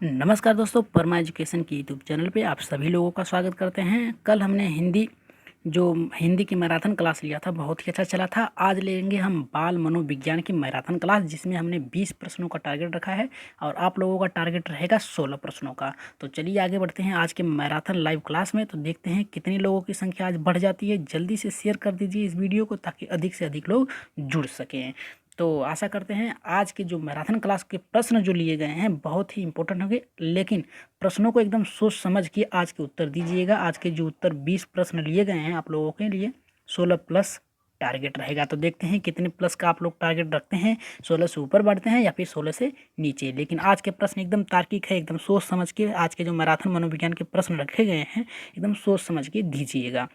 नमस्कार दोस्तों, परमा एजुकेशन की यूट्यूब चैनल पे आप सभी लोगों का स्वागत करते हैं। कल हमने हिंदी की मैराथन क्लास लिया था, बहुत ही अच्छा चला था। आज लेंगे हम बाल मनोविज्ञान की मैराथन क्लास, जिसमें हमने 20 प्रश्नों का टारगेट रखा है और आप लोगों का टारगेट रहेगा 16 प्रश्नों का। तो चलिए आगे बढ़ते हैं आज के मैराथन लाइव क्लास में। तो देखते हैं कितनी लोगों की संख्या आज बढ़ जाती है। जल्दी से शेयर कर दीजिए इस वीडियो को, ताकि अधिक से अधिक लोग जुड़ सकें। तो आशा करते हैं आज के जो मैराथन क्लास के प्रश्न जो लिए गए हैं बहुत ही इंपॉर्टेंट होंगे, लेकिन प्रश्नों को एकदम सोच समझ के आज के उत्तर दीजिएगा। आज के जो उत्तर 20 प्रश्न लिए गए हैं आप लोगों के लिए 16 प्लस टारगेट रहेगा। तो देखते हैं कितने प्लस का आप लोग टारगेट रखते हैं, 16 से ऊपर बढ़ते हैं या फिर 16 से नीचे। लेकिन आज के प्रश्न एकदम तार्किक है, एकदम सोच समझ के आज के जो मैराथन मनोविज्ञान के प्रश्न रखे गए हैं एकदम सोच समझ के दीजिएगा।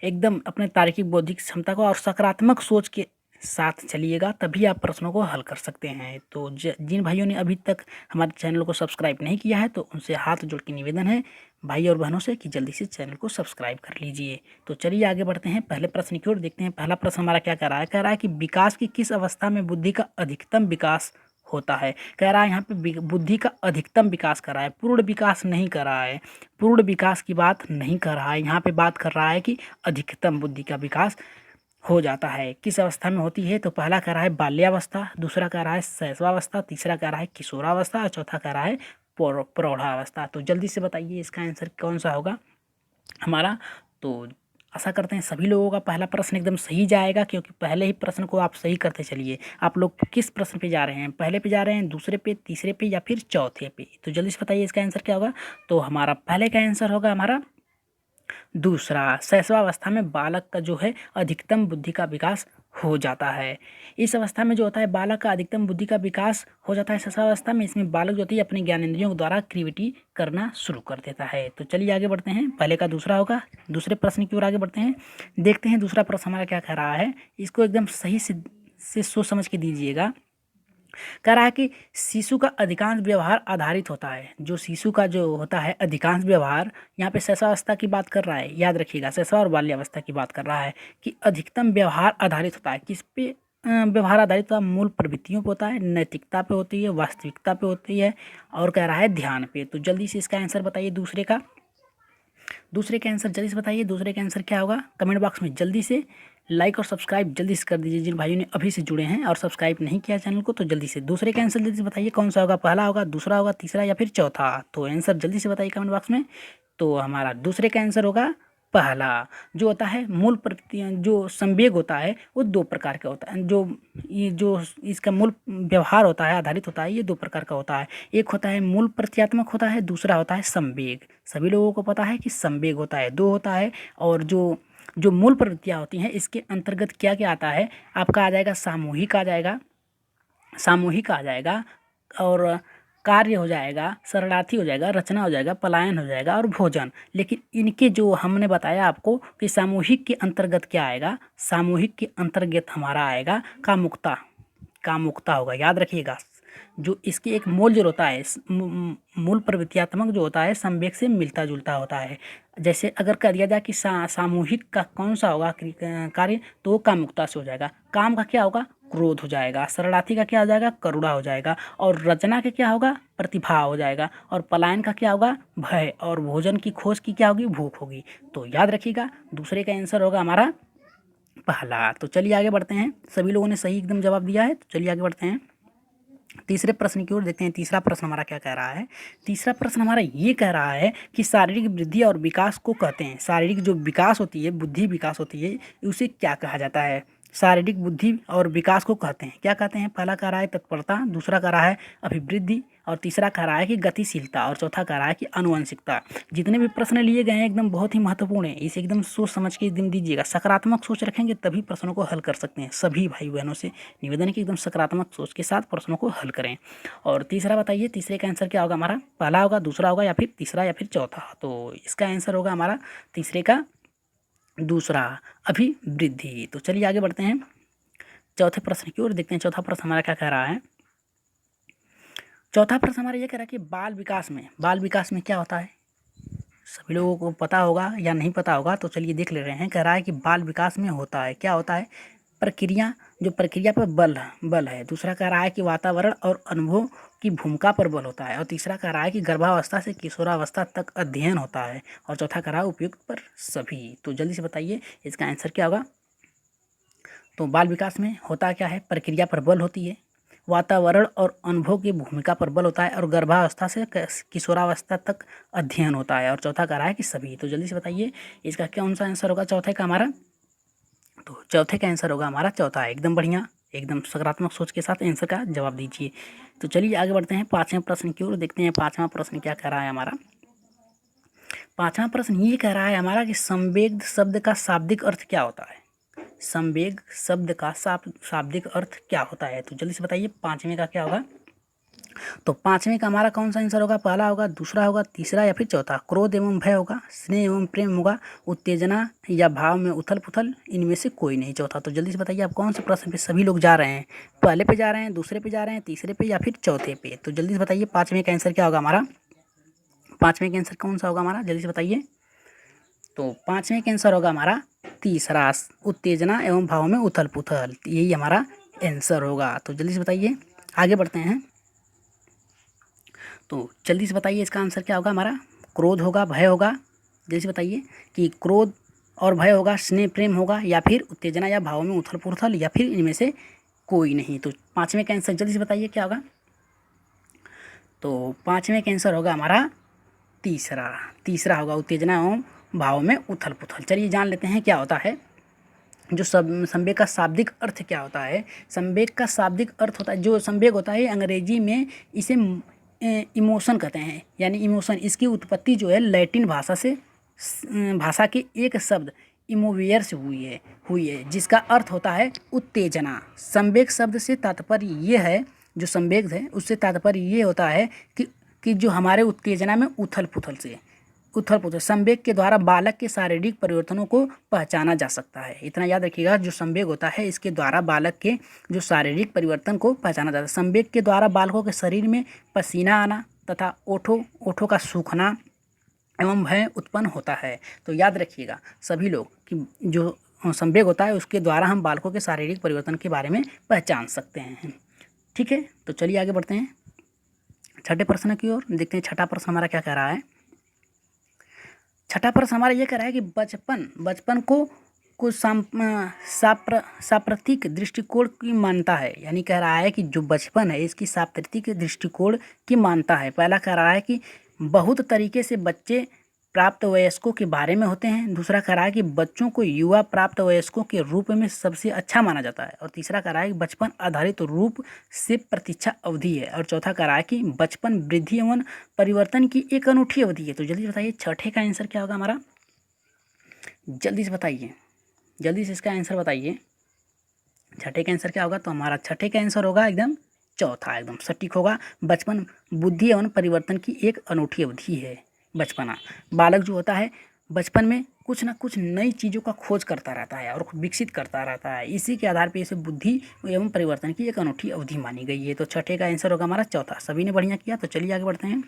एकदम अपने तार्किक बौद्धिक क्षमता को और सकारात्मक सोच के साथ चलिएगा, तभी आप प्रश्नों को हल कर सकते हैं। तो जिन भाइयों ने अभी तक हमारे चैनल को सब्सक्राइब नहीं किया है तो उनसे हाथ जोड़ के निवेदन है भाई और बहनों से कि जल्दी से चैनल को सब्सक्राइब कर लीजिए। तो चलिए आगे बढ़ते हैं पहले प्रश्न की ओर। देखते हैं पहला प्रश्न हमारा क्या कह रहा है कि विकास की किस अवस्था में बुद्धि का अधिकतम विकास होता है। कह रहा है यहाँ पे बुद्धि का अधिकतम विकास कर रहा है, पूर्ण विकास नहीं कर रहा है। पूर्ण विकास की बात नहीं कर रहा है, यहाँ पे बात कर रहा है कि अधिकतम बुद्धि का विकास हो जाता है। किस अवस्था में होती है, तो पहला कह रहा है बाल्यावस्था, दूसरा कह रहा है शैशवावस्था, तीसरा कह रहा है किशोरावस्था और चौथा कह रहा है प्रौढ़ावस्था। तो जल्दी से बताइए इसका आंसर कौन सा होगा हमारा। तो आशा करते हैं सभी लोगों का पहला प्रश्न एकदम सही जाएगा, क्योंकि पहले ही प्रश्न को आप सही करते चलिए। आप लोग किस प्रश्न पे जा रहे हैं, पहले पे जा रहे हैं, दूसरे पे, तीसरे पे या फिर चौथे पे। तो जल्दी से बताइए इसका आंसर क्या होगा। तो हमारा पहले का आंसर होगा हमारा दूसरा, शैशवावस्था में बालक का जो है अधिकतम बुद्धि का विकास हो जाता है। इस अवस्था में जो होता है बालक का अधिकतम बुद्धि का विकास हो जाता है शैशवावस्था में। इसमें बालक जो होती है अपने ज्ञानेंद्रियों द्वारा क्रिएटिविटी करना शुरू कर देता है। तो चलिए आगे बढ़ते हैं, पहले का दूसरा होगा। दूसरे प्रश्न की ओर आगे बढ़ते हैं, देखते हैं दूसरा प्रश्न हमारा क्या कह रहा है। इसको एकदम सही से सोच समझ के दीजिएगा। कह रहा है कि शिशु का अधिकांश व्यवहार आधारित होता है। जो शिशु का जो होता है अधिकांश व्यवहार, यहाँ पे शैशवावस्था की बात कर रहा है, याद रखिएगा शैशव और बाल्यावस्था की बात कर रहा है कि अधिकतम व्यवहार आधारित होता है। किस पे व्यवहार आधारित होता है? मूल प्रवृत्तियों पे होता है, नैतिकता पे होती है, वास्तविकता पे होती है और कह रहा है ध्यान पे। तो जल्दी से इसका आंसर बताइए दूसरे का आंसर जल्दी से बताइए। दूसरे का आंसर क्या होगा कमेंट बॉक्स में जल्दी से लाइक और सब्सक्राइब जल्दी से कर दीजिए। जिन भाइयों ने अभी से जुड़े हैं और सब्सक्राइब नहीं किया चैनल को, तो जल्दी से दूसरे का आंसर जल्दी से बताइए कौन सा होगा, पहला होगा, दूसरा होगा, तीसरा या फिर चौथा। तो आंसर जल्दी से बताइए कमेंट बॉक्स में। तो हमारा दूसरे का आंसर होगा पहला। जो होता है मूल प्रवृत्तियाँ, जो संवेग होता है वो दो प्रकार का होता है। जो इसका मूल व्यवहार होता है आधारित होता है, ये दो प्रकार का होता है। एक होता है मूल प्रत्यात्मक होता है, दूसरा होता है संवेग। सभी लोगों को पता है कि संवेग होता है, दो होता है। और जो जो मूल प्रवृत्तियाँ होती हैं इसके अंतर्गत क्या क्या आता है आपका, आ जाएगा सामूहिक, आ जाएगा और कार्य हो जाएगा, शरणार्थी हो जाएगा, रचना हो जाएगा, पलायन हो जाएगा और भोजन। लेकिन इनके जो हमने बताया आपको कि सामूहिक के अंतर्गत क्या आएगा, सामूहिक के अंतर्गत हमारा आएगा कामुकता होगा, याद रखिएगा। जो इसके एक मूल जो होता है मूल प्रवृत्त्यात्मक जो होता है संवेग से मिलता जुलता होता है। जैसे अगर कह दिया जाए कि सामूहिक का कौन सा होगा कार्य, तो वो कामुकता से हो जाएगा। काम का क्या होगा, क्रोध हो जाएगा। शरणार्थी का क्या हो जाएगा, करुणा हो जाएगा। और रचना का क्या होगा, प्रतिभा हो जाएगा। और पलायन का क्या होगा, भय। और भोजन की खोज की क्या होगी, भूख होगी। तो याद रखिएगा दूसरे का आंसर होगा हमारा पहला। तो चलिए आगे बढ़ते हैं, सभी लोगों ने सही एकदम जवाब दिया है। तो चलिए आगे बढ़ते हैं तीसरे प्रश्न की ओर। देखते हैं तीसरा प्रश्न हमारा क्या कह रहा है। तीसरा प्रश्न हमारा ये कह रहा है कि शारीरिक वृद्धि और विकास को कहते हैं, शारीरिक जो विकास होती है, बुद्धि विकास होती है, उसे क्या कहा जाता है। शारीरिक बुद्धि और विकास को कहते हैं, क्या कहते हैं। पहला कह रहा है तत्परता, दूसरा कह रहा है अभिवृद्धि और तीसरा कह रहा है कि गतिशीलता और चौथा कह रहा है कि आनुवंशिकता। जितने भी प्रश्न लिए गए हैं एकदम बहुत ही महत्वपूर्ण है, इसे एकदम सोच समझ के एकदम दीजिएगा। सकारात्मक सोच रखेंगे तभी प्रश्नों को हल कर सकते हैं। सभी भाई बहनों से निवेदन है कि एकदम सकारात्मक सोच के साथ प्रश्नों को हल करें। और तीसरा बताइए तीसरे का आंसर क्या होगा हमारा, पहला होगा, दूसरा होगा या फिर तीसरा या फिर चौथा। तो इसका आंसर होगा हमारा तीसरे का दूसरा, अभिवृद्धि। तो चलिए आगे बढ़ते हैं चौथे प्रश्न की ओर। देखते हैं चौथा प्रश्न हमारा क्या कह रहा है। चौथा प्रश्न हमारा ये कह रहा है कि बाल विकास में क्या होता है। सभी लोगों को पता होगा या नहीं पता होगा, तो चलिए देख ले रहे हैं। कह रहा है कि बाल विकास में होता है, क्या होता है, प्रक्रिया जो प्रक्रिया पर बल है। दूसरा कह रहा है कि वातावरण और अनुभव की भूमिका पर बल होता है। और तीसरा कह रहा है कि गर्भावस्था से किशोरावस्था तक अध्ययन होता है। और चौथा कह रहा है उपयुक्त पर सभी। तो जल्दी से बताइए इसका आंसर क्या होगा। तो बाल विकास में होता क्या है, प्रक्रिया पर बल होती है, वातावरण और अनुभव की भूमिका पर बल होता है, और गर्भावस्था से किशोरावस्था तक अध्ययन होता है। और चौथा कह रहा है कि सभी। तो जल्दी से बताइए इसका कौन सा आंसर होगा चौथे का हमारा। तो चौथे का आंसर होगा हमारा चौथा। एकदम बढ़िया, एकदम सकारात्मक सोच के साथ आंसर का जवाब दीजिए। तो चलिए आगे बढ़ते हैं पाँचवें प्रश्न की ओर। देखते हैं पाँचवा प्रश्न क्या कह रहा है हमारा। पाँचवा प्रश्न ये कह रहा है हमारा कि संवेग शब्द का शाब्दिक अर्थ क्या होता है। संवेग शब्द का शाब्दिक अर्थ क्या होता है। तो जल्दी से बताइए पाँचवें का क्या होगा। तो पाँचवें का हमारा कौन सा आंसर होगा, पहला होगा, दूसरा होगा, तीसरा या फिर चौथा। क्रोध एवं भय होगा, स्नेह एवं प्रेम होगा, उत्तेजना या भाव में उथल पुथल, इनमें से कोई नहीं चौथा। तो जल्दी से बताइए आप कौन से प्रश्न पे सभी लोग जा रहे हैं, पहले पे जा रहे हैं, दूसरे पे जा रहे हैं, तीसरे पे या फिर चौथे पे। तो जल्दी से बताइए पाँचवें का आंसर क्या होगा हमारा। पाँचवें का आंसर कौन सा होगा हमारा, जल्दी से बताइए। तो पाँचवें का आंसर होगा हमारा तीसरा, उत्तेजना एवं भाव में उथल पुथल, यही हमारा आंसर होगा। तो जल्दी से बताइए आगे बढ़ते हैं। तो जल्दी से बताइए इसका आंसर क्या होगा हमारा। क्रोध होगा, भय होगा, जल्दी से बताइए कि क्रोध और भय होगा, स्नेह प्रेम होगा, या फिर उत्तेजना या भाव में उथल पुथल, या फिर इनमें से कोई नहीं। तो पाँचवें का आंसर जल्दी से बताइए क्या होगा। तो पाँचवें का आंसर होगा हमारा तीसरा होगा, उत्तेजना एवं भाव में उथल पुथल। चलिए जान लेते हैं क्या होता है जो संवेग का शाब्दिक अर्थ क्या होता है। संवेग का शाब्दिक अर्थ होता है, जो संवेग होता है अंग्रेजी में इसे इमोशन कहते हैं, यानी इमोशन। इसकी उत्पत्ति जो है लैटिन भाषा के एक शब्द इमोवियर से हुई है जिसका अर्थ होता है उत्तेजना। संवेग शब्द से तात्पर्य ये है, जो संवेग है उससे तात्पर्य ये होता है कि जो हमारे उत्तेजना में उथल पुथल संवेग के द्वारा बालक के शारीरिक परिवर्तनों को पहचाना जा सकता है। इतना याद रखिएगा, जो संवेग होता है इसके द्वारा बालक के जो शारीरिक परिवर्तन को पहचाना जाता है। संवेग के द्वारा बालकों के शरीर में पसीना आना तथा ओठों का सूखना एवं भय उत्पन्न होता है। तो याद रखिएगा सभी लोग कि जो संवेग होता है उसके द्वारा हम बालकों के शारीरिक परिवर्तन के बारे में पहचान सकते हैं। ठीक है, तो चलिए आगे बढ़ते हैं छठे प्रश्न की ओर। देखते हैं छठा प्रश्न हमारा क्या कह रहा है। छठा प्रश्न हमारा ये कह रहा है कि बचपन को कुछ सांप्रतिक दृष्टिकोण की मानता है, यानी कह रहा है कि जो बचपन है इसकी सांप्रतिक दृष्टिकोण की मानता है। पहला कह रहा है कि बहुत तरीके से बच्चे प्राप्त वयस्कों के बारे में होते हैं। दूसरा कह रहा है कि बच्चों को युवा प्राप्त वयस्कों के रूप में सबसे अच्छा माना जाता है। और तीसरा कह रहा है कि बचपन आधारित रूप से प्रतीक्षा अवधि है। और चौथा कह रहा है कि बचपन वृद्धि एवं परिवर्तन की एक अनूठी अवधि है। तो जल्दी बताइए छठे का आंसर क्या होगा हमारा, जल्दी से बताइए, जल्दी से इसका आंसर बताइए छठे का आंसर क्या होगा। तो हमारा छठे का आंसर होगा एकदम चौथा, एकदम सटीक होगा। बचपन बुद्धि एवं परिवर्तन की एक अनूठी अवधि है बचपना। बालक जो होता है बचपन में कुछ ना कुछ नई चीज़ों का खोज करता रहता है और विकसित करता रहता है। इसी के आधार पर इसे बुद्धि एवं परिवर्तन की एक अनूठी अवधि मानी गई है। तो छठे का आंसर होगा हमारा चौथा। सभी ने बढ़िया किया। तो चलिए आगे बढ़ते हैं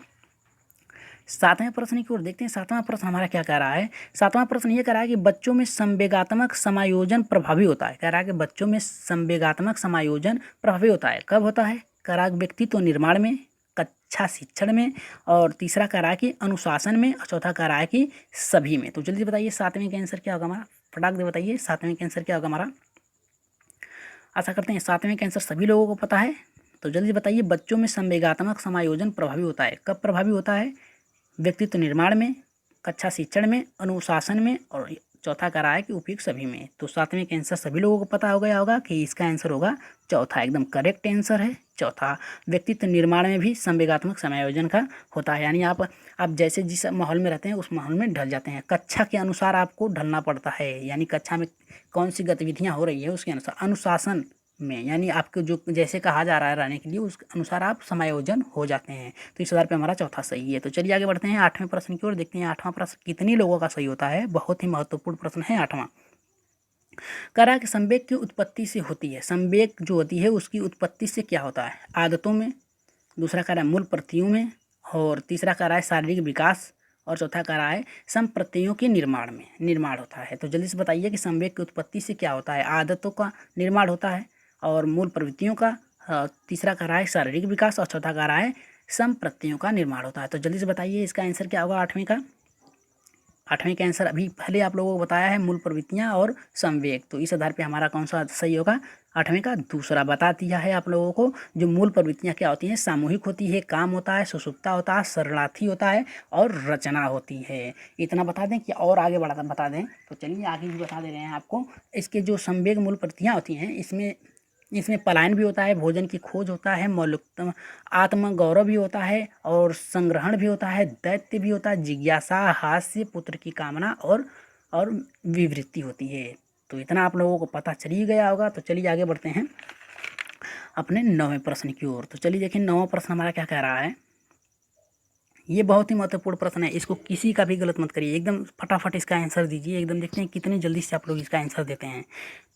सातवें प्रश्न की ओर। देखते हैं सातवां प्रश्न हमारा क्या कह रहा है। सातवां प्रश्न ये कह रहा है कि बच्चों में संवेगात्मक समायोजन प्रभावी होता है। कह रहा है कि बच्चों में संवेगात्मक समायोजन प्रभावी होता है। कब होता है, कह रहा है व्यक्तित्व निर्माण में, कक्षा शिक्षण में, और तीसरा कह रहा है कि अनुशासन में, और चौथा कह रहा है कि सभी में। तो जल्दी बताइए सातवें का आंसर क्या होगा हमारा, फटाक दे बताइए सातवें का आंसर क्या होगा हमारा। आशा करते हैं सातवें का आंसर सभी लोगों को पता है। तो जल्दी बताइए बच्चों में संवेगात्मक समायोजन प्रभावी होता है। कब प्रभावी होता है, व्यक्तित्व निर्माण में, कक्षा शिक्षण में, अनुशासन में, और चौथा कह रहा है कि उपयुक्त सभी में। तो सातवें का आंसर सभी लोगों को पता हो गया होगा कि इसका आंसर होगा चौथा। एकदम करेक्ट आंसर है चौथा। व्यक्तित्व निर्माण में भी संवेगात्मक समायोजन का होता है, यानी आप जैसे जिस माहौल में रहते हैं उस माहौल में ढल जाते हैं। कक्षा के अनुसार आपको ढलना पड़ता है, यानी कक्षा में कौन सी गतिविधियाँ हो रही है उसके अनुसार। अनुशासन में यानी आपको जो जैसे कहा जा रहा है रहने के लिए उस अनुसार आप समायोजन हो जाते हैं। तो इस आधार पे हमारा चौथा सही है। तो चलिए आगे बढ़ते हैं आठवें प्रश्न की ओर। देखते हैं आठवां प्रश्न कितनी लोगों का सही होता है। बहुत ही महत्वपूर्ण प्रश्न है आठवां। कह रहा है कि संवेग की उत्पत्ति से होती है। संवेग जो होती है उसकी उत्पत्ति से क्या होता है, आदतों में, दूसरा कह रहा है मूल प्रत्ययों में, और तीसरा कह रहा है शारीरिक विकास, और चौथा कह रहा है संप्रत्ययों के निर्माण होता है। तो जल्दी से बताइए कि संवेग की उत्पत्ति से क्या होता है, आदतों का निर्माण होता है, और मूल प्रवृत्तियों का, तीसरा कह रहा है शारीरिक विकास और चौथा कह रहा है संप्रत्ययों का निर्माण होता है। तो जल्दी से बताइए इसका आंसर क्या होगा आठवीं का। आठवीं का आंसर अभी पहले आप लोगों को बताया है मूल प्रवृत्तियां और संवेग, तो इस आधार पे हमारा कौन सा सही होगा, आठवीं का दूसरा बता दिया है आप लोगों को। जो मूल प्रवृत्तियां क्या होती हैं, सामूहिक होती है, काम होता है, सुषुप्ता होता है, शरणार्थी होता है और रचना होती है। इतना बता दें कि और आगे बढ़ा बता दें, तो चलिए आगे भी बता दे रहे हैं आपको। इसके जो संवेग मूल प्रवृत्तियां होती हैं, इसमें इसमें पलायन भी होता है, भोजन की खोज होता है, मौलिकता, आत्मगौरव भी होता है और संग्रहण भी होता है, दैत्य भी होता है, जिज्ञासा, हास्य, पुत्र की कामना और विवृत्ति होती है। तो इतना आप लोगों को पता चल ही गया होगा। तो चलिए आगे बढ़ते हैं अपने 9वें प्रश्न की ओर। तो चलिए देखिए 9वां प्रश्न हमारा क्या कह रहा है। ये बहुत ही महत्वपूर्ण प्रश्न है, इसको किसी का भी गलत मत करिए, एकदम फटाफट इसका आंसर दीजिए। एकदम देखते हैं कितनी जल्दी से आप लोग इसका आंसर देते हैं।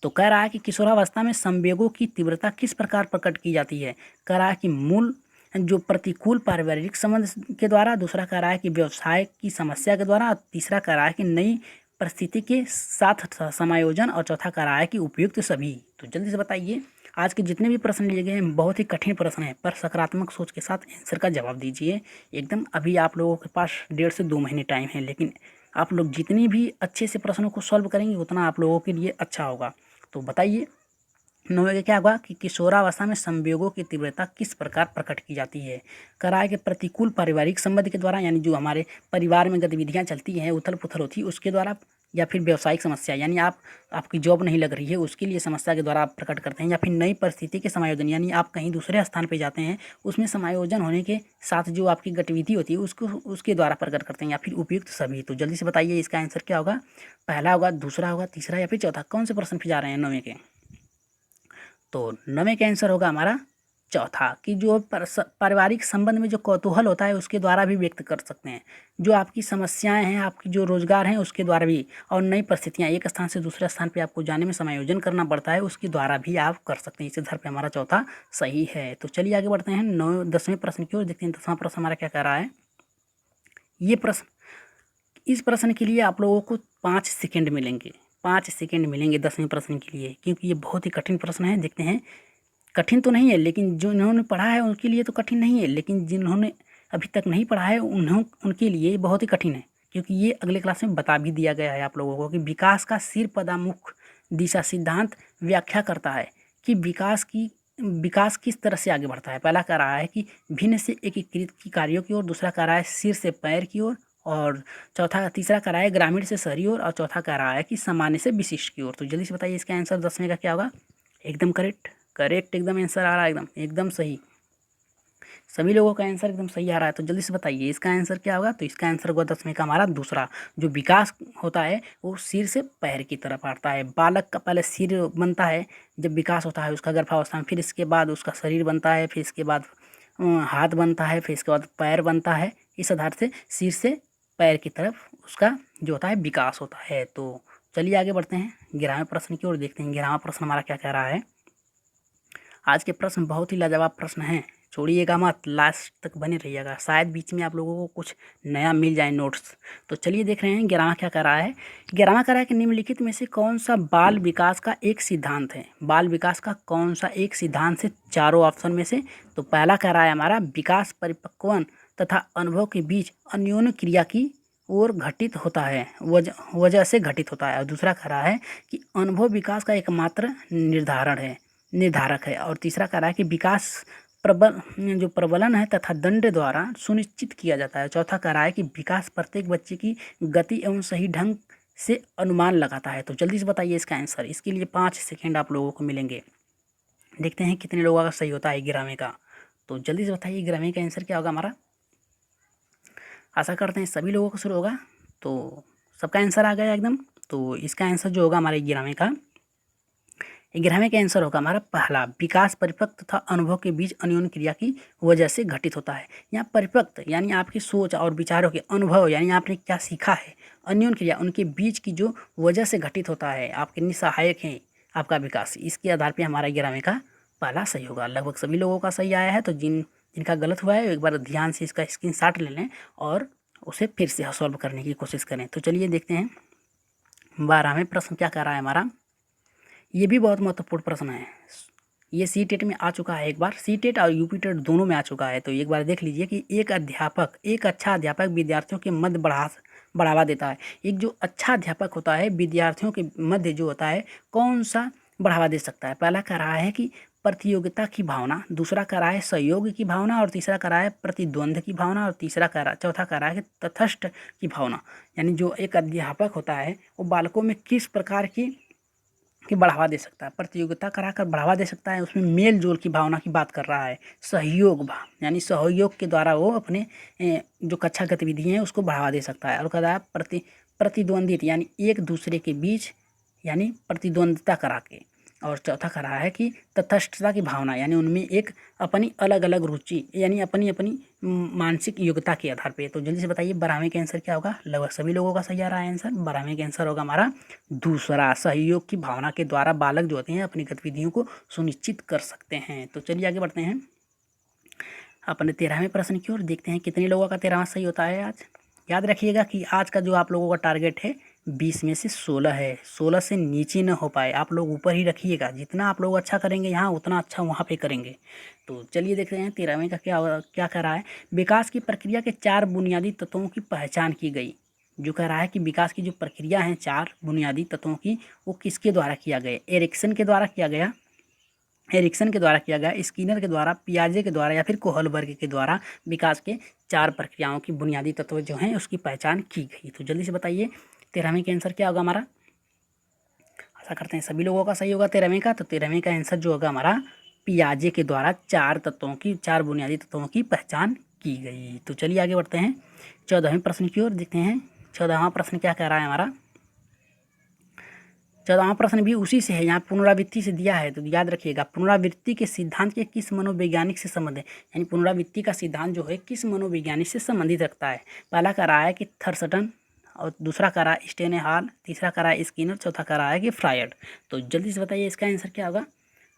तो कह रहा है कि किशोरावस्था में संवेगों की तीव्रता किस प्रकार प्रकट की जाती है। कह रहा है कि मूल जो प्रतिकूल पारिवारिक संबंध के द्वारा, दूसरा कह रहा है कि व्यवसाय की समस्या के द्वारा, तीसरा कह रहा है कि नई परिस्थिति के साथ समायोजन और चौथा कह रहा है कि उपयुक्त सभी। तो जल्दी से बताइए, आज के जितने भी प्रश्न लिए गए हैं बहुत ही कठिन प्रश्न है, पर सकारात्मक सोच के साथ आंसर का जवाब दीजिए एकदम। अभी आप लोगों के पास 1.5 से 2 महीने टाइम है, लेकिन आप लोग जितनी भी अच्छे से प्रश्नों को सॉल्व करेंगे उतना आप लोगों के लिए अच्छा होगा। तो बताइए 9वें का क्या होगा कि किशोरावस्था में संवेगों की तीव्रता किस प्रकार प्रकट की जाती है। कह रहा है कि प्रतिकूल पारिवारिक संबंध के द्वारा, यानी जो हमारे परिवार में गतिविधियां चलती हैं, उथल पुथल होती है, उसके द्वारा, या फिर व्यावसायिक समस्या, यानी आपकी जॉब नहीं लग रही है उसके लिए समस्या के द्वारा आप प्रकट करते हैं, या फिर नई परिस्थिति के समायोजन, यानी आप कहीं दूसरे स्थान पर जाते हैं, उसमें समायोजन होने के साथ जो आपकी गतिविधि होती है उसके द्वारा प्रकट करते हैं, या फिर उपयुक्त सभी। तो जल्दी से बताइए इसका आंसर क्या होगा, पहला होगा, दूसरा होगा, तीसरा या फिर चौथा। कौन से प्रश्न पे जा रहे हैं 9वें के। तो 9वें का आंसर होगा हमारा चौथा, कि जो पारिवारिक संबंध में जो कौतूहल होता है उसके द्वारा भी व्यक्त कर सकते हैं, जो आपकी समस्याएं हैं, आपकी जो रोजगार हैं उसके द्वारा भी, और नई परिस्थितियां, एक स्थान से दूसरे स्थान पे आपको जाने में समायोजन करना पड़ता है, उसके द्वारा भी आप कर सकते हैं। इस आधार पे हमारा चौथा सही है। तो चलिए आगे बढ़ते हैं 10वें प्रश्न की ओर। देखते हैं 10वां प्रश्न हमारा क्या कह रहा है। ये प्रश्न, इस प्रश्न के लिए आप लोगों को 5 सेकेंड मिलेंगे, 5 सेकेंड मिलेंगे 10वें प्रश्न के लिए, क्योंकि ये बहुत ही कठिन प्रश्न है। देखते हैं, कठिन तो नहीं है, लेकिन जो इन्होंने पढ़ा है उनके लिए तो कठिन नहीं है, लेकिन जिन्होंने अभी तक नहीं पढ़ा है उनके लिए बहुत ही कठिन है, क्योंकि ये अगले क्लास में बता भी दिया गया है आप लोगों को कि विकास का सिर पदामुख दिशा सिद्धांत व्याख्या करता है कि विकास किस तरह से आगे बढ़ता है। पहला कह रहा है कि भिन्न से एकीकृत की कार्यों की ओर, दूसरा कह रहा है सिर से पैर की ओर, और तीसरा कह रहा है ग्रामीण से शहरी ओर, और चौथा कह रहा है कि सामान्य से विशिष्ट की ओर। तो जल्दी से बताइए इसका आंसर 10वें का क्या होगा। एकदम करेक्ट एकदम आंसर आ रहा है, एकदम सही। सभी लोगों का आंसर एकदम सही आ रहा है। तो जल्दी से बताइए इसका आंसर क्या होगा। तो इसका आंसर होगा 10वें का हमारा दूसरा। जो विकास होता है वो सिर से पैर की तरफ आता है। बालक का पहले सिर बनता है जब विकास होता है उसका गर्भावस्था में, फिर इसके बाद उसका शरीर बनता है, फिर इसके बाद हाथ बनता है, फिर इसके बाद पैर बनता है। इस आधार से सिर से पैर की तरफ उसका जो होता है विकास होता है। तो चलिए आगे बढ़ते हैं 11वें प्रश्न की ओर। देखते हैं 11वां प्रश्न हमारा क्या कह रहा है। आज के प्रश्न बहुत ही लाजवाब प्रश्न हैं, छोड़िएगा मत, लास्ट तक बने रहिएगा, शायद बीच में आप लोगों को कुछ नया मिल जाए नोट्स। तो चलिए देख रहे हैं 11वां क्या कह रहा है। 11वां कह रहा है कि निम्नलिखित में से कौन सा बाल विकास का एक सिद्धांत है। बाल विकास का कौन सा एक सिद्धांत से चारों ऑप्शन में से। तो पहला कह रहा है हमारा विकास परिपक्वन तथा अनुभव के बीच अन्योन्य क्रिया की ओर घटित होता है, वजह से घटित होता है। और दूसरा कह रहा है कि अनुभव विकास का एकमात्र निर्धारक है। और तीसरा कह रहा है कि विकास जो प्रबलन है तथा दंड द्वारा सुनिश्चित किया जाता है। चौथा कह रहा है कि विकास प्रत्येक बच्चे की गति एवं सही ढंग से अनुमान लगाता है। तो जल्दी से बताइए इसका आंसर। इसके लिए 5 सेकेंड आप लोगों को मिलेंगे। देखते हैं कितने लोगों का सही होता है 11वें का। तो जल्दी से बताइए 11वें का आंसर क्या होगा हमारा। आशा करते हैं सभी लोगों को शुरू होगा। तो सबका आंसर आ गया एकदम। तो इसका आंसर जो होगा हमारे 11वें का, 11वें का आंसर होगा हमारा पहला, विकास परिपक्व तथा अनुभव के बीच अन्योन्य क्रिया की वजह से घटित होता है। यहाँ परिपक्व यानी आपकी सोच और विचारों के, अनुभव यानी आपने क्या सीखा है, अन्योन्य क्रिया उनके बीच की जो वजह से घटित होता है, आप कितनी सहायक हैं आपका विकास, इसके आधार पर हमारा 11वें का पहला सही होगा। लगभग सभी लोगों का सही आया है। तो जिनका गलत हुआ है एक बार ध्यान से इसका स्क्रीनशॉट ले लें और उसे फिर से सॉल्व करने की कोशिश करें। तो चलिए देखते हैं 12वें प्रश्न क्या कह रहा है हमारा। ये भी बहुत महत्वपूर्ण प्रश्न है, ये सी टेट में आ चुका है एक बार, सी टेट और यूपी टेट दोनों में आ चुका है। तो एक बार देख लीजिए कि एक अच्छा अध्यापक विद्यार्थियों के मध्य बढ़ावा देता है। एक जो अच्छा अध्यापक होता है विद्यार्थियों के मध्य जो होता है कौन सा बढ़ावा दे सकता है? पहला कह रहा है कि प्रतियोगिता की भावना, दूसरा कह रहा है सहयोग की भावना, और तीसरा कह रहा है प्रतिद्वंद की भावना, और चौथा कह रहा है कि तटस्थ की भावना। यानी जो एक अध्यापक होता है वो बालकों में किस प्रकार की बढ़ावा दे सकता है? प्रतियोगिता कराकर बढ़ावा दे सकता है, उसमें मेल जोल की भावना की बात कर रहा है। सहयोग भाव यानी सहयोग के द्वारा वो अपने जो कक्षा गतिविधि हैं उसको बढ़ावा दे सकता है। और कह रहा है प्रतिद्वंदित यानी एक दूसरे के बीच यानी प्रतिद्वंदिता करा के। और चौथा कह रहा है कि तटस्थता की भावना यानी उनमें एक अपनी अलग अलग रुचि यानी अपनी अपनी मानसिक योग्यता के आधार पे। तो जल्दी से बताइए 12वें का आंसर क्या होगा? लगभग सभी लोगों का सही आ रहा है आंसर। 12वें का आंसर होगा हमारा दूसरा, सहयोग की भावना के द्वारा बालक जो होते हैं अपनी गतिविधियों को सुनिश्चित कर सकते हैं। तो चलिए आगे बढ़ते हैं अपने 13वें प्रश्न की ओर, देखते हैं कितने लोगों का 13वां सही होता है आज। याद रखिएगा कि आज का जो आप लोगों का टारगेट है 20 में से 16 है, 16 से नीचे न हो पाए, आप लोग ऊपर ही रखिएगा। जितना आप लोग अच्छा करेंगे यहाँ उतना अच्छा वहाँ पे करेंगे। तो चलिए देखते हैं 13वें का क्या कह रहा है। विकास की प्रक्रिया के 4 बुनियादी तत्वों की पहचान की गई। जो कह रहा है कि विकास की जो प्रक्रिया है 4 बुनियादी तत्वों की, वो किसके द्वारा किया गया? एरिक्सन के द्वारा किया गया, स्किनर के द्वारा, पियाजे के द्वारा, या फिर कोहलबर्ग के द्वारा विकास के 4 प्रक्रियाओं की बुनियादी तत्व जो हैं उसकी पहचान की गई। तो जल्दी से बताइए 13वें का आंसर क्या होगा हमारा? आशा करते हैं सभी लोगों का सही होगा 13वें का। तो 13वें का आंसर जो होगा हमारा पियाजे के द्वारा 4 बुनियादी तत्वों की पहचान की गई। तो चलिए आगे बढ़ते हैं 14वें प्रश्न की ओर, देखते हैं 14वां प्रश्न क्या कह रहा है हमारा। 14वां प्रश्न भी उसी से है, यहाँ पुनरावृत्ति से दिया है। तो याद रखिएगा पुनरावृत्ति के सिद्धांत के किस मनोवैज्ञानिक से संबंध है, यानी पुनरावृत्ति का सिद्धांत जो है किस मनोवैज्ञानिक से संबंधित रखता है। पहला कह रहा है कि थर्स्टन, और दूसरा कह रहा है स्टेनेहाल, तीसरा कह रहा है स्किनर, चौथा कह रहा है कि फ्रायड। तो जल्दी से बताइए इसका आंसर क्या होगा?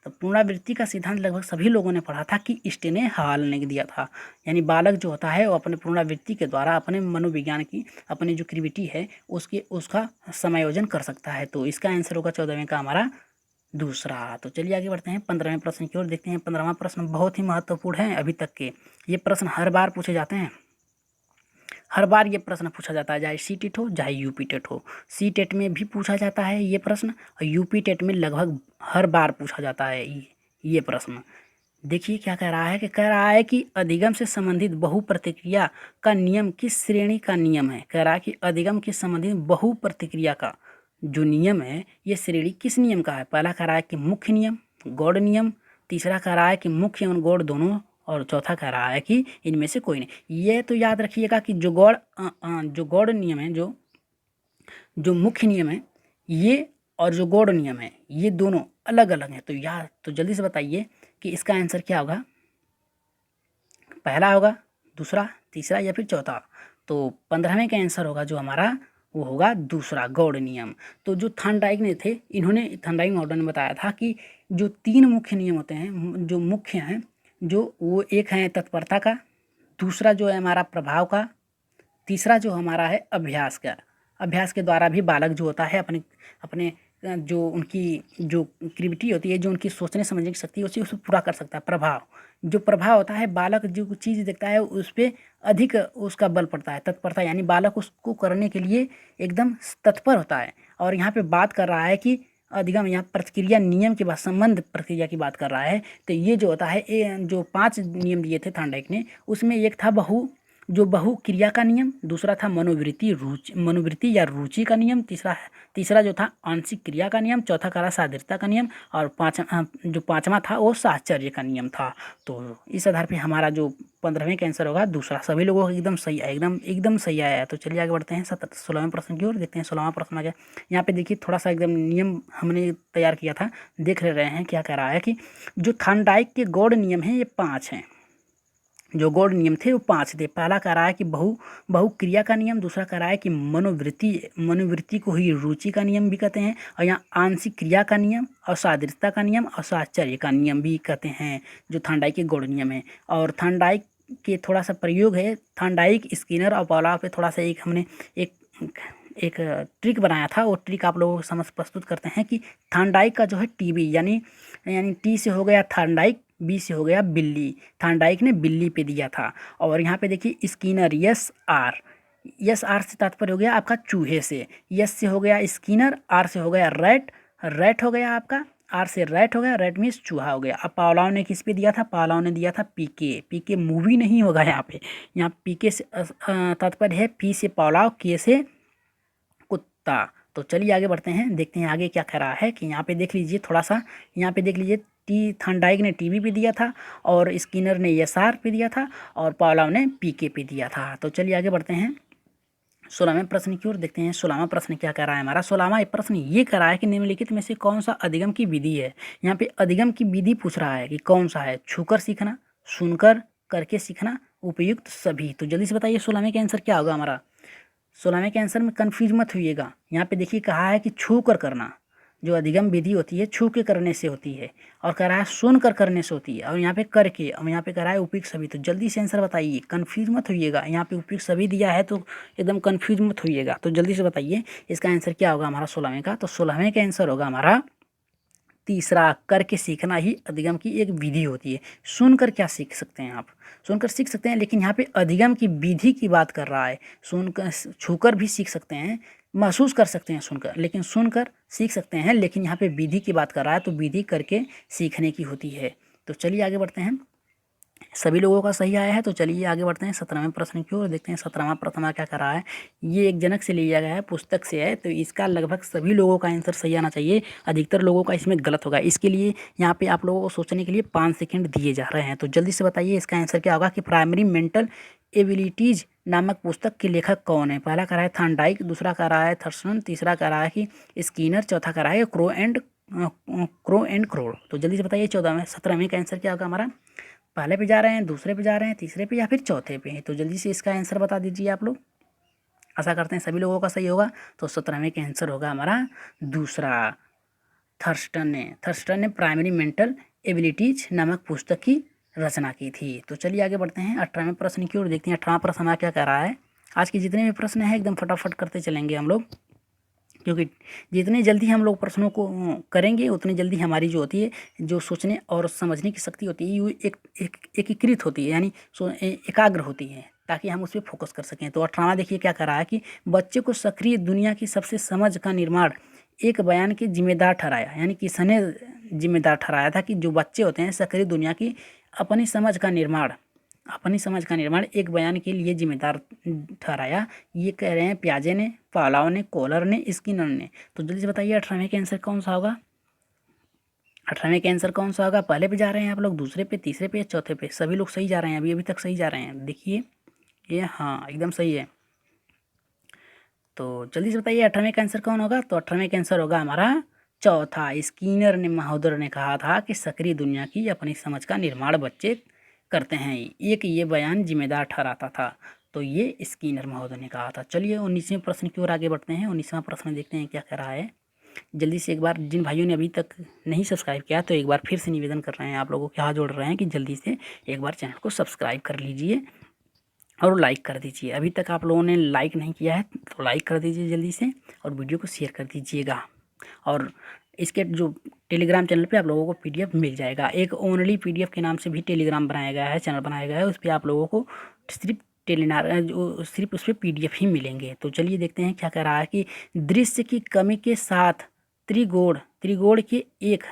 तो पुनरावृत्ति का सिद्धांत लगभग सभी लोगों ने पढ़ा था कि स्टेनेहाल ने दिया था। यानी बालक जो होता है वो अपने पुनरावृत्ति के द्वारा अपने मनोविज्ञान की अपनी जो क्रिएटिविटी है उसका समायोजन कर सकता है। तो इसका आंसर होगा 14वें का हमारा दूसरा। तो चलिए आगे बढ़ते हैं 15वें प्रश्न की ओर, देखते हैं 15वां प्रश्न बहुत ही महत्वपूर्ण है अभी तक के। ये प्रश्न हर बार पूछे जाते हैं, हर बार ये प्रश्न पूछा जाता है, चाहे सी टेट हो चाहे यूपी टेट हो। सी टेट में भी पूछा जाता है ये प्रश्न, और यूपी टेट में लगभग हर बार पूछा जाता है ये प्रश्न। देखिए क्या कह रहा है कि अधिगम से संबंधित बहुप्रतिक्रिया का नियम किस श्रेणी का नियम है? कह रहा है कि अधिगम के संबंधित बहुप्रतिक्रिया का जो नियम है ये श्रेणी किस नियम का है? पहला कह रहा है कि मुख्य नियम, गौड़ नियम, तीसरा कह रहा है कि मुख्य एवं गौड़ दोनों, और चौथा कह रहा है कि इनमें से कोई नहीं। ये तो याद रखिएगा कि जो गौड़ नियम है, जो मुख्य नियम है ये, और जो गौड़ नियम है ये दोनों अलग अलग हैं। तो जल्दी से बताइए कि इसका आंसर क्या होगा? पहला होगा, दूसरा, तीसरा, या फिर चौथा? तो 15वें का आंसर होगा जो हमारा वो होगा दूसरा, गौड़ नियम। तो जो थॉर्नडाइक ने थे, इन्होंने थॉर्नडाइक मॉडल ने बताया था कि जो 3 मुख्य नियम होते हैं जो मुख्य हैं, जो वो एक है तत्परता का, दूसरा जो है हमारा प्रभाव का, तीसरा जो हमारा है अभ्यास का। अभ्यास के द्वारा भी बालक जो होता है अपने अपने जो उनकी जो क्रिएटिविटी होती है, जो उनकी सोचने समझने की शक्ति होती है उसको पूरा कर सकता है। प्रभाव होता है, बालक जो चीज़ देखता है उस पर अधिक उसका बल पड़ता है। तत्परता यानी बालक उसको करने के लिए एकदम तत्पर होता है। और यहाँ पे बात कर रहा है कि अधिगम, यहाँ प्रतिक्रिया नियम के बाद संबंध प्रक्रिया की बात कर रहा है। तो ये जो होता है जो 5 नियम दिए थे थॉर्नडाइक ने, उसमें एक था बहु क्रिया का नियम, दूसरा था मनोवृत्ति या रुचि का नियम, तीसरा जो था आंशिक क्रिया का नियम, चौथा करा सादृश्यता का नियम, और जो पांचवा था वो साहचर्य का नियम था। तो इस आधार पे हमारा जो 15वें का आंसर होगा दूसरा। सभी लोगों को एकदम सही आया, एकदम सही आया है। तो चलिए आगे बढ़ते हैं 16वें प्रश्न की ओर, देखते हैं 16वां प्रश्न आ गया। यहाँ पे देखिए थोड़ा सा एकदम नियम हमने तैयार किया था, देख रहे हैं क्या कह रहा है कि जो थॉर्नडाइक के गौड़ नियम हैं ये 5 हैं। जो गौड़ नियम थे वो 5 थे। पहला कह रहा है कि बहुक्रिया का नियम, दूसरा कह रहा है कि मनोवृत्ति को ही रुचि का नियम भी कहते हैं, और यहाँ आंशिक क्रिया का नियम, और सादृश्यता का नियम, और साहचर्य का नियम भी कहते हैं, जो थॉर्नडाइक के गौड़ नियम है। और थॉर्नडाइक के थोड़ा सा प्रयोग है, थॉर्नडाइक, स्किनर और पॉलाव पे थोड़ा सा हमने एक एक ट्रिक बनाया था, वो ट्रिक आप लोगों को समझ प्रस्तुत करते हैं कि थांडाइक का जो है टीबी यानी टी से हो गया थांडाइक, बी से हो गया बिल्ली। थांडाइक ने बिल्ली पे दिया था। और यहाँ पे देखिए स्किनर, यस आर से तात्पर्य हो गया आपका चूहे से, यस से हो गया स्किनर, आर से हो गया रैट, रैट हो गया आपका, आर से रैट हो गया, रैट मीन्स चूहा हो गया। अब पावलाव ने किस पे दिया था, पावलाव ने दिया था पीके, पीके मूवी नहीं होगा यहाँ पे, यहाँ पीके से तात्पर्य है पी से पावलाव, के से कुत्ता। तो चलिए आगे बढ़ते हैं, देखते हैं आगे क्या कह रहा है कि यहाँ पे देख लीजिए थोड़ा सा, यहाँ पे देख लीजिए टी थांडाइक ने टीवी पे दिया था और स्किनर ने एसआर पे दिया था और पावलाव ने पीके पे दिया था। तो चलिए आगे बढ़ते हैं 16वें प्रश्न की ओर, देखते हैं 16वां प्रश्न क्या कह रहा है हमारा। 16वां प्रश्न ये कह रहा है कि निम्नलिखित में से कौन सा अधिगम की विधि है। यहाँ पे अधिगम की विधि पूछ रहा है कि कौन सा है, छूकर सीखना, सुनकर, करके सीखना, उपयुक्त सभी। तो जल्दी से बताइए 16वें का आंसर क्या होगा हमारा। 16वें के आंसर में कन्फ्यूज मत होइएगा। यहाँ पे देखिए कहा है कि छू कर करना, जो अधिगम विधि होती है छू के करने से होती है, और कह रहा है सुन कर करने से होती है, और यहाँ पे करके, और यहाँ पे कह रहा है उपयुक्त सभी। तो जल्दी से आंसर बताइए, कन्फ्यूज मत होइएगा। यहाँ पे उपयुक्त सभी दिया है तो एकदम कन्फ्यूज मत होइएगा। तो जल्दी से बताइए इसका आंसर क्या होगा हमारा 16वें का। तो 16वें का आंसर होगा हमारा तीसरा, करके सीखना ही अधिगम की एक विधि होती है। सुनकर क्या सीख सकते हैं आप, सुनकर सीख सकते हैं, लेकिन यहाँ पे अधिगम की विधि की बात कर रहा है। सुनकर, छूकर भी सीख सकते हैं, महसूस कर सकते हैं सुनकर, लेकिन सुनकर सीख सकते हैं, लेकिन यहाँ पे विधि की बात कर रहा है, तो विधि करके सीखने की होती है। तो चलिए आगे बढ़ते हैं, सभी लोगों का सही आया है। तो चलिए आगे बढ़ते हैं 17वें प्रश्न की ओर, देखते हैं 17वां प्रश्न क्या कर रहा है। ये एक जनक से लिया गया है, पुस्तक से है, तो इसका लगभग सभी लोगों का आंसर सही आना चाहिए, अधिकतर लोगों का इसमें गलत होगा। इसके लिए यहाँ पे आप लोगों को सोचने के लिए 5 सेकंड दिए जा रहे हैं। तो जल्दी से बताइए इसका आंसर क्या होगा कि प्राइमरी मेंटल एबिलिटीज नामक पुस्तक के लेखक कौन है। पहला कह रहा है थांडाइक, दूसरा कह रहा है थर्सन, तीसरा कह रहा है कि स्किनर, चौथा कह रहा है क्रो एंड क्रोड। तो जल्दी से बताइए 17वें का आंसर क्या होगा हमारा। पहले पे जा रहे हैं, दूसरे पे जा रहे हैं, तीसरे पे या फिर चौथे पे। तो जल्दी से इसका आंसर बता दीजिए आप लोग। आशा करते हैं सभी लोगों का सही होगा। तो 17वें का आंसर होगा हमारा दूसरा, थर्स्टन ने प्राइमरी मेंटल एबिलिटीज नामक पुस्तक की रचना की थी। तो चलिए आगे बढ़ते हैं 18वें प्रश्न की ओर, देखते हैं 18वां प्रश्न हमारा क्या कह रहा है। आज के जितने भी प्रश्न हैं एकदम फटाफट करते चलेंगे हम लोग, क्योंकि जितनी जल्दी हम लोग प्रश्नों को करेंगे उतनी जल्दी हमारी जो होती है, जो सोचने और समझने की शक्ति होती है, वो एकीकृत होती है, यानी एकाग्र होती है, ताकि हम उस पर फोकस कर सकें। तो 18वां देखिए क्या कर रहा है कि बच्चे को सक्रिय दुनिया की सबसे समझ का निर्माण एक बयान के जिम्मेदार ठहराया, यानी किसने जिम्मेदार ठहराया था कि जो बच्चे होते हैं सक्रिय दुनिया की अपनी समझ का निर्माण एक बयान के लिए जिम्मेदार ठहराया। ये कह रहे हैं प्याजे ने, पावलाव ने, कोहलर ने, स्किनर ने। तो जल्दी से बताइए 18वें का आंसर कौन सा होगा। 18वें का आंसर कौन सा होगा। पहले पे जा रहे हैं आप लोग, दूसरे पे, तीसरे पे, चौथे पे। सभी लोग सही जा रहे हैं, अभी तक सही जा रहे हैं। देखिए ये हाँ एकदम सही है। तो जल्दी से बताइए 18वें का आंसर कौन होगा। तो 18वें का आंसर होगा हमारा चौथा, स्किनर ने महोदय ने कहा था कि सक्रिय दुनिया की अपनी समझ का निर्माण बच्चे करते हैं, एक ये बयान जिम्मेदार ठहराता था। तो ये स्किनर महोदय ने कहा था। चलिए 19वें प्रश्न की ओर आगे बढ़ते हैं। 19वां प्रश्न देखते हैं क्या कह रहा है। जल्दी से एक बार, जिन भाइयों ने अभी तक नहीं सब्सक्राइब किया तो एक बार फिर से निवेदन कर रहे हैं, आप लोगों के हाथ जोड़ रहे हैं कि जल्दी से एक बार चैनल को सब्सक्राइब कर लीजिए और लाइक कर दीजिए। अभी तक आप लोगों ने लाइक नहीं किया है तो लाइक कर दीजिए जल्दी से, और वीडियो को शेयर कर दीजिएगा। और इसके जो टेलीग्राम चैनल पे आप लोगों को पीडीएफ मिल जाएगा, एक ओनली पीडीएफ के नाम से भी टेलीग्राम बनाया गया है, चैनल बनाया गया है। उस पर आप लोगों को सिर्फ उस पर पीडीएफ ही मिलेंगे। तो चलिए देखते हैं क्या कह रहा है कि दृश्य की कमी के साथ त्रिगोण के एक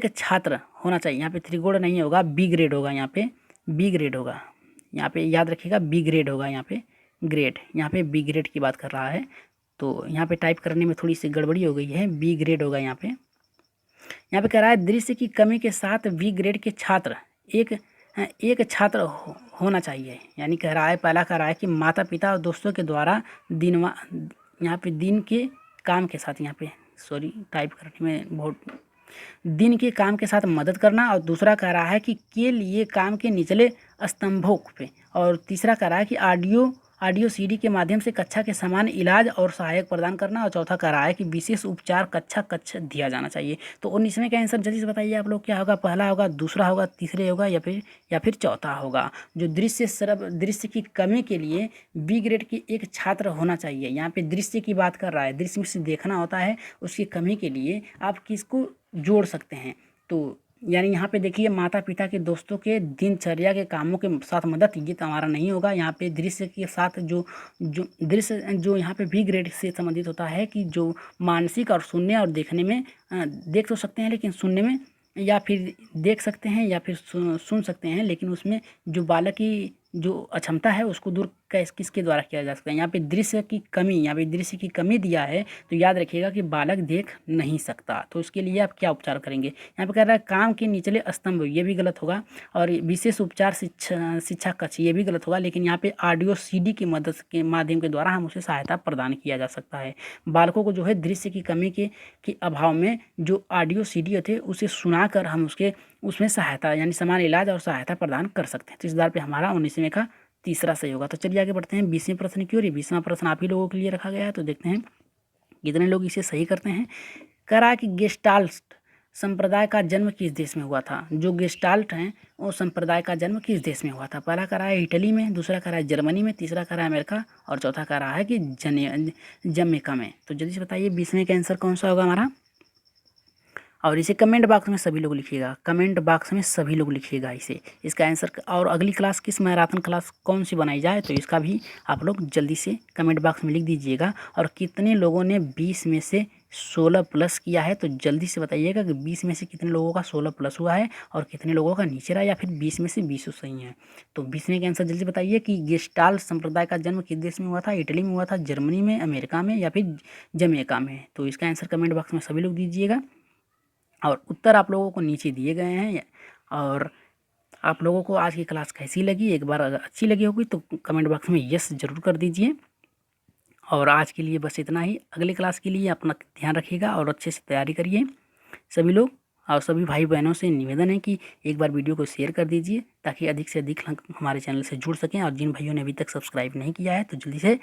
छात्र होना चाहिए। यहाँ पे त्रिगोण नहीं होगा, बी ग्रेड होगा, यहाँ पे बी ग्रेड होगा, यहाँ पे याद रखिएगा बी ग्रेड होगा, यहाँ पे ग्रेड, यहाँ पे बी ग्रेड की बात कर रहा है। तो यहाँ पे टाइप करने में थोड़ी सी गड़बड़ी हो गई है, बी ग्रेड होगा यहाँ पे कह रहा है दृश्य की कमी के साथ बी ग्रेड के छात्र एक छात्र होना चाहिए। यानी कह रहा है, पहला कह रहा है कि माता पिता और दोस्तों के द्वारा यहाँ पे दिन के काम के साथ, यहाँ पे सॉरी टाइप करने में बहुत, दिन के काम के साथ मदद करना। और दूसरा कह रहा है कि के लिए काम के निचले स्तंभों पे, और तीसरा कह रहा है कि ऑडियो सीडी के माध्यम से कक्षा के समान इलाज और सहायक प्रदान करना, और चौथा कह रहा है कि विशेष उपचार कक्ष दिया जाना चाहिए। तो 19वें का आंसर जल्दी से बताइए आप लोग क्या होगा, पहला होगा, दूसरा होगा, तीसरे होगा या फिर चौथा होगा। जो दृश्य की कमी के लिए बी ग्रेड की एक छात्र होना चाहिए। यहाँ पे दृश्य की बात कर रहा है, दृश्य में से देखना होता है, उसकी कमी के लिए आप किसको जोड़ सकते हैं। तो यानी यहाँ पे देखिए माता पिता के दोस्तों के दिनचर्या के कामों के साथ मदद, ये तो हमारा नहीं होगा। यहाँ पे दृश्य के साथ जो दृश्य जो यहाँ पे बी ग्रेड से संबंधित होता है कि जो मानसिक और सुनने और देखने में देख तो सकते हैं लेकिन सुनने में, या फिर देख सकते हैं या फिर सुन सकते हैं, लेकिन उसमें जो बालक की जो अक्षमता है उसको दूर किसके द्वारा किया जा सकता है। यहाँ पे दृश्य की कमी दिया है, तो याद रखिएगा कि बालक देख नहीं सकता। तो उसके लिए आप क्या उपचार करेंगे। यहाँ पे कह रहा है काम के निचले स्तंभ, ये भी गलत होगा, और विशेष उपचार शिक्षा कक्ष, ये भी गलत होगा। लेकिन यहाँ पे ऑडियो सीडी की मदद के माध्यम के द्वारा हम उसे सहायता प्रदान किया जा सकता है। बालकों को जो है दृश्य की कमी के अभाव में जो ऑडियो सीडी होते उसे सुनाकर हम उसमें सहायता यानी समान इलाज और सहायता प्रदान कर सकते हैं। तो इस आधार पे हमारा 19वें का तीसरा सही होगा। तो चलिए आगे बढ़ते हैं 20वें प्रश्न की ओर। 20वां प्रश्न आप ही लोगों के लिए रखा गया है, तो देखते हैं कितने लोग इसे सही करते हैं। कह रहा है कि गेस्टाल्ट संप्रदाय का जन्म किस देश में हुआ था। जो गेस्टाल्ट हैं वो संप्रदाय का जन्म किस देश में हुआ था। पहला कह रहा है इटली में, दूसरा कह रहा है जर्मनी में, तीसरा कह रहा है अमेरिका, और चौथा कह रहा है कि जमैका में। तो जल्दी से बताइए 20वें का आंसर कौन सा होगा हमारा, और इसे कमेंट बॉक्स में सभी लोग लिखिएगा, कमेंट बॉक्स में सभी लोग लिखिएगा इसे, इसका आंसर। और अगली क्लास किस मैराथन क्लास कौन सी बनाई जाए, तो इसका भी आप लोग जल्दी से कमेंट बॉक्स में लिख दीजिएगा। और कितने लोगों ने 20 में से 16 प्लस किया है, तो जल्दी से बताइएगा कि 20 में से कितने लोगों का 16 प्लस हुआ है और कितने लोगों का नीचे रहा, या फिर 20 में से 20 सही है। तो 20वें का आंसर जल्दी बताइए कि गेस्टाल्ट संप्रदाय का जन्म किस देश में हुआ था। इटली में हुआ था, जर्मनी में, अमेरिका में, या फिर जमैका में। तो इसका आंसर कमेंट बॉक्स में सभी लोग दीजिएगा, और उत्तर आप लोगों को नीचे दिए गए हैं। और आप लोगों को आज की क्लास कैसी लगी, एक बार अगर अच्छी लगी होगी तो कमेंट बॉक्स में यस ज़रूर कर दीजिए। और आज के लिए बस इतना ही। अगली क्लास के लिए अपना ध्यान रखिएगा और अच्छे से तैयारी करिए सभी लोग। और सभी भाई बहनों से निवेदन है कि एक बार वीडियो को शेयर कर दीजिए ताकि अधिक से अधिक हमारे चैनल से जुड़ सकें। और जिन भाइयों ने अभी तक सब्सक्राइब नहीं किया है तो जल्दी से